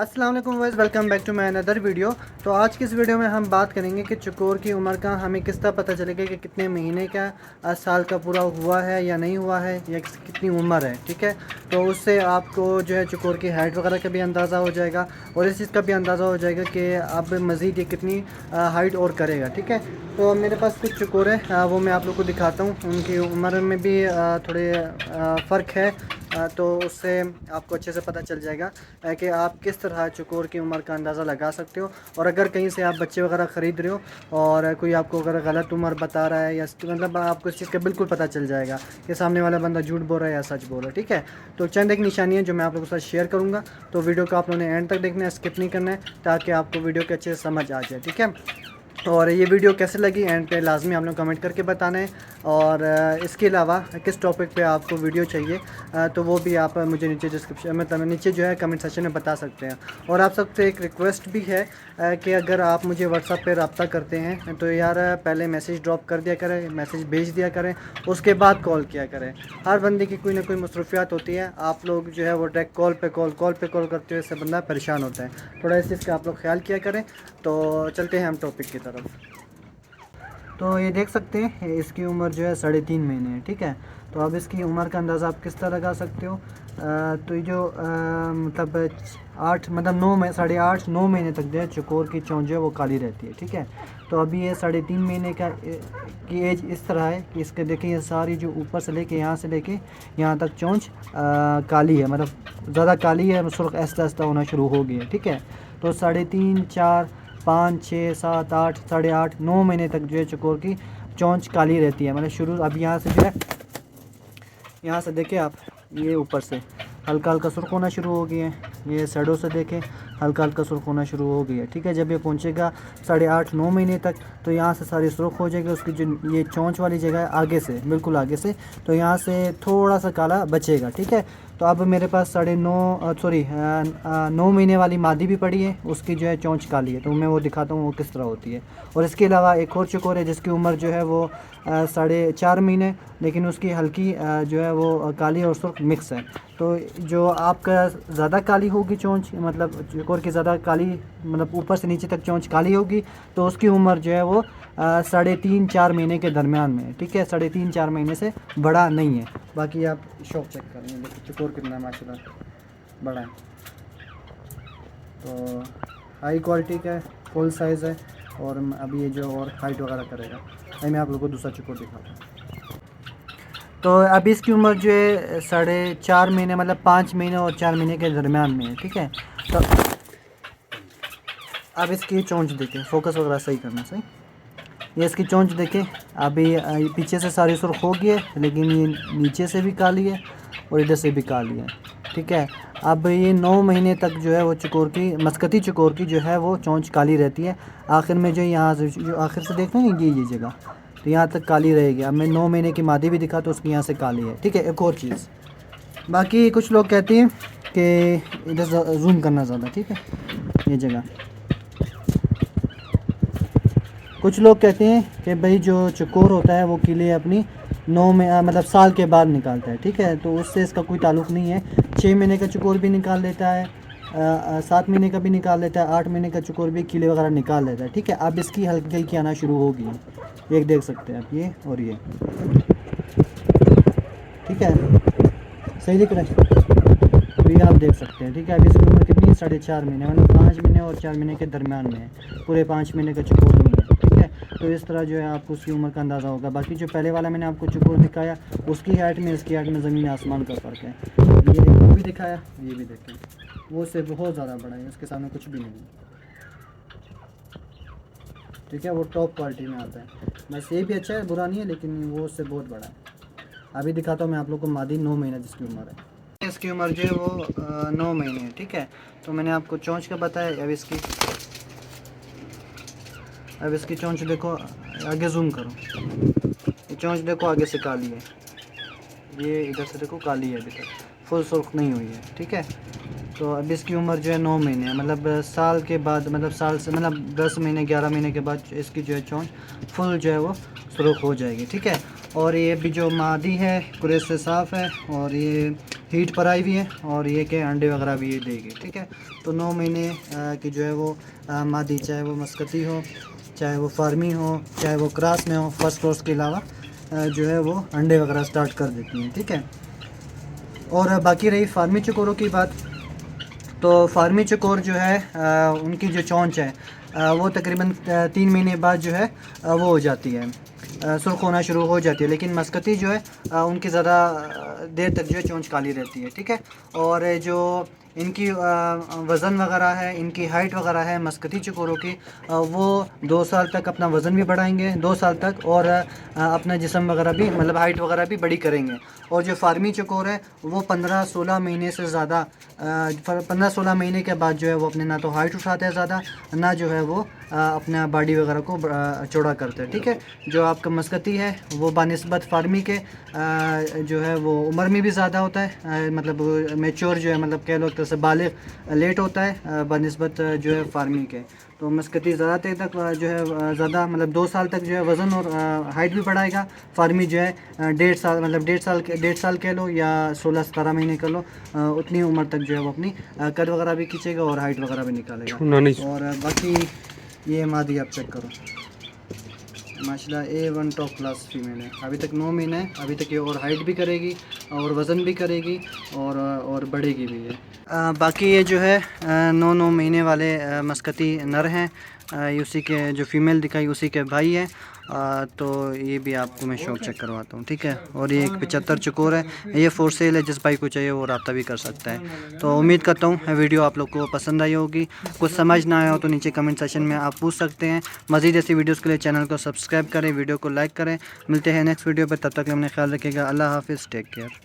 अस्सलाम वालेकुम वाइस, welcome back to my another video. तो आज की इस वीडियो में हम बात करेंगे कि चकोर की उम्र का हमें किस तरह पता चलेगा कि कितने महीने का साल का पूरा हुआ है या नहीं हुआ है या कितनी उम्र है। ठीक है, तो उससे आपको जो है चकोर की हाइट वगैरह का भी अंदाज़ा हो जाएगा और इस चीज़ का भी अंदाज़ा हो जाएगा कि अब मज़ीद ये कितनी हाइट और करेगा। ठीक है, तो मेरे पास कुछ चकोर है, वो मैं आप लोग को दिखाता हूँ। उनकी उम्र में भी थोड़े फ़र्क है, तो उससे आपको अच्छे से पता चल जाएगा कि आप किस तरह चकोर की उम्र का अंदाज़ा लगा सकते हो। और अगर कहीं से आप बच्चे वगैरह ख़रीद रहे हो और कोई आपको अगर गलत उम्र बता रहा है या मतलब आपको इस चीज़ का बिल्कुल पता चल जाएगा कि सामने वाला बंदा झूठ बोल रहा है या सच बोल रहा है। ठीक है, तो चंद एक निशानियाँ जो मैं आप लोगों के साथ शेयर करूँगा, तो वीडियो को आप लोगों ने एंड तक देखना है, स्किप नहीं करना है, ताकि आपको वीडियो के अच्छे से समझ आ जाए। ठीक है, और ये वीडियो कैसे लगी एंड पे लाजमी आप लोग कमेंट करके बताना है। और इसके अलावा किस टॉपिक पे आपको वीडियो चाहिए, तो वो भी आप मुझे नीचे डिस्क्रिप्शन में नीचे जो है कमेंट सेक्शन में बता सकते हैं। और आप सबसे एक रिक्वेस्ट भी है कि अगर आप मुझे व्हाट्सएप पे रब्ता करते हैं तो यार पहले मैसेज ड्रॉप कर दिया करें, मैसेज भेज दिया करें, उसके बाद कॉल किया करें। हर बंदे की कोई ना कोई मसरूफियात होती है, आप लोग जो है वो डायरेक्ट कॉल पे कॉल करते हुए इससे बंदा परेशान होता है। थोड़ा इस चीज़ का आप लोग ख्याल किया करें। तो चलते हैं हम टॉपिक की तरफ। तो ये देख सकते हैं इसकी उम्र जो है 3.5 महीने है। ठीक है, तो अब इसकी उम्र का अंदाज़ा आप किस तरह लगा सकते हो। तो ये जो मतलब 8 मतलब 9 में 8.5 9 महीने तक जो है चकोर की चोंच जो है वो काली रहती है। ठीक है, तो अभी ये 3.5 महीने की एज इस तरह है कि इसके देखिए ये सारी जो ऊपर से लेके यहाँ से लेके यहाँ तक चोंच काली है, मतलब ज़्यादा काली है, सुर्ख ऐसा ऐसा होना शुरू हो गई है। ठीक है, तो 3.5 4 5 6 7 8 8.5 9 महीने तक जो है चकोर की चोंच काली रहती है। मतलब शुरू अब यहाँ से जो है, यहाँ से देखें आप, ये ऊपर से हल्का हल्का सुर्ख होना शुरू हो गई है, ये साइडों से देखें हल्का हल्का सुर्ख होना शुरू हो गई है। ठीक है, जब ये पहुँचेगा 8.5 9 महीने तक तो यहाँ से सारी सुर्ख हो जाएगी। उसकी जो ये चोंच वाली जगह है आगे से, बिल्कुल आगे से, तो यहाँ से थोड़ा सा काला बचेगा। ठीक है, तो अब मेरे पास 9 महीने वाली मादी भी पड़ी है, उसकी जो है चोंच काली है, तो मैं वो दिखाता हूँ वो किस तरह होती है। और इसके अलावा एक और चकोर है जिसकी उम्र जो है वो 4.5 महीने, लेकिन उसकी हल्की जो है वो काली और सुर्ख मिक्स है। तो जो आपका ज़्यादा काली होगी चोंच, मतलब चकोर की ज़्यादा काली, मतलब ऊपर से नीचे तक चोंच काली होगी, तो उसकी उम्र जो है वो 3.5 4 महीने के दरमियान में है। ठीक है, 3.5 4 महीने से बड़ा नहीं है। बाकी आप शौक चेक करेंगे, देखिए चकोर कितना माशाल्लाह बड़ा है। तो हाई क्वालिटी का है, फुल साइज़ है, और अभी ये जो और हाइट वगैरह करेगा। अभी मैं आप लोगों को दूसरा चकोर दिखाता हूँ। तो अभी इसकी उम्र जो है 4.5 महीने, मतलब 5 महीने और 4 महीने के दरमियान में है। ठीक है, तो अब इसकी चोंच देखें, फोकस वगैरह सही करना सही। ये इसकी चोंच देखें, अभी ये पीछे से सारी सुर्ख हो गई है, लेकिन ये नीचे से भी काली है और इधर से भी काली है। ठीक है, अब ये 9 महीने तक जो है वो चकोर की, मस्कती चकोर की जो है वो चोंच काली रहती है। आखिर में जो यहाँ से जो आखिर से देखना है ये जगह, तो यहाँ तक काली रहेगी। अब मैं 9 महीने की मादी भी दिखा तो उसकी यहाँ से काली है। ठीक है, एक और चीज़, बाकी कुछ लोग कहते हैं कि इधर जूम करना ज़्यादा। ठीक है, ये जगह कुछ लोग कहते हैं कि भाई जो चकोर होता है वो किले अपनी 9 में मतलब साल के बाद निकालता है। ठीक है, तो उससे इसका कोई ताल्लुक़ नहीं है। 6 महीने का चकोर भी निकाल लेता है, 7 महीने का भी निकाल लेता है, 8 महीने का चकोर भी किले वगैरह निकाल लेता है। ठीक है, अब इसकी हल्की हल्की आना शुरू होगी, एक देख सकते हैं आप, ये और ये। ठीक है, सही दिख रहा है, तो ये आप देख सकते हैं। ठीक है, अब इसकी उम्र कितनी है, 4.5 महीने, मतलब 5 महीने और 4 महीने के दरमियान में है, पूरे 5 महीने का चकोर नहीं है। ठीक है, तो इस तरह जो है आपको उसकी उम्र का अंदाज़ा होगा। बाकी जो पहले वाला मैंने आपको चकोर दिखाया, उसकी हाइट में इसकी हाइट में ज़मीन आसमान का फ़र्क है। ये वो भी दिखाया, ये भी देखें, वो उससे बहुत ज़्यादा बड़ा है, उसके सामने कुछ भी नहीं है। ठीक है, वो टॉप क्वालिटी में आता है। बस ये भी अच्छा है, बुरा नहीं है, लेकिन वो उससे बहुत बड़ा है। अभी दिखाता हूँ मैं आप लोग को मादी 9 महीने जिसकी उम्र है। इसकी उम्र जो है वो 9 महीने है। ठीक है, तो मैंने आपको चोंच का बताया। अब इसकी चोंच देखो, आगे जूम करो, ये चोंच देखो आगे से काली है, ये इधर से देखो काली है, अभी तक फुल सुर्ख नहीं हुई है। ठीक है, तो अब इसकी उम्र जो है 9 महीने है, मतलब साल के बाद, मतलब साल से मतलब 10 महीने 11 महीने के बाद इसकी जो है चोंच फुल जो है वो सुरख हो जाएगी। ठीक है। और ये भी जो मादी है कुरेस से साफ़ है और ये हीट पर आई हुई है और ये के अंडे वगैरह भी ये देगी। ठीक है। तो 9 महीने की जो है वो मादी, चाहे वो मस्कती हो, चाहे वो फार्मी हो, चाहे वो क्रॉस में हो, फर्स्ट क्रॉस के अलावा जो है वो अंडे वगैरह स्टार्ट कर देती हैं। ठीक है। और बाकी रही फार्मी चकोरों की बात, तो फार्मी चकोर जो है उनकी जो चोंच है वो तकरीबन 3 महीने बाद जो है वो हो जाती है, सुर्ख होना शुरू हो जाती है। लेकिन मस्कती जो है उनकी ज़्यादा देर तक जो है चोंच काली रहती है। ठीक है। और जो इनकी वज़न वगैरह है, इनकी हाइट वगैरह है मस्कती चकोरों की, वो 2 साल तक अपना वज़न भी बढ़ाएंगे 2 साल तक, और अपना जिस्म वगैरह भी, मतलब हाइट वगैरह भी बड़ी करेंगे। और जो फार्मी चकोर है वो 15-16 महीने से ज़्यादा 15-16 महीने के बाद जो है वो अपने ना तो हाइट उठाते हैं ज़्यादा, ना जो है वो अपना बॉडी वगैरह को चौड़ा करते हैं। ठीक है। जो आपका मस्कती है वो बानिस्बत फार्मी के जो है वो उम्र में भी ज़्यादा होता है, मतलब मैच्योर जो है, मतलब कह लो एक तरह से बालिग लेट होता है बानिस्बत जो है फार्मी के। तो मस्कती ज़्यादा देर तक जो है ज़्यादा, मतलब 2 साल तक जो है वज़न और हाइट भी बढ़ाएगा। फार्मी जो है 1.5 साल, मतलब 1.5 साल कह लो या 16-17 महीने कर लो, उतनी उम्र तक जो है वो अपनी कद वगैरह भी खींचेगा और हाइट वगैरह भी निकालेगा। और बाकी ये मादी आप चेक करो, माशाल्लाह A1 टॉप क्लास फीमेल है। अभी तक 9 महीने है, अभी तक ये और हाइट भी करेगी और वज़न भी करेगी और बढ़ेगी भी है। बाकी ये जो है 9 महीने वाले मस्कती नर हैं, उसी के जो फ़ीमेल दिखाई उसी के भाई हैं। तो ये भी आपको मैं शौक चेक करवाता हूँ। ठीक है। और ये एक 75 चकोर है, ये फॉर सेल है, जिस भाई को चाहिए वो रब्ता भी कर सकता है। तो उम्मीद करता हूँ वीडियो आप लोग को पसंद आई होगी। कुछ समझ ना आया हो तो नीचे कमेंट सेशन में आप पूछ सकते हैं। मज़ीद ऐसी वीडियोज़ के लिए चैनल को सब्सक्राइब करें, वीडियो को लाइक करें। मिलते हैं नेक्स्ट वीडियो पर, तब तक अपना ख्याल रखिएगा। अल्लाह हाफिज़, टेक केयर।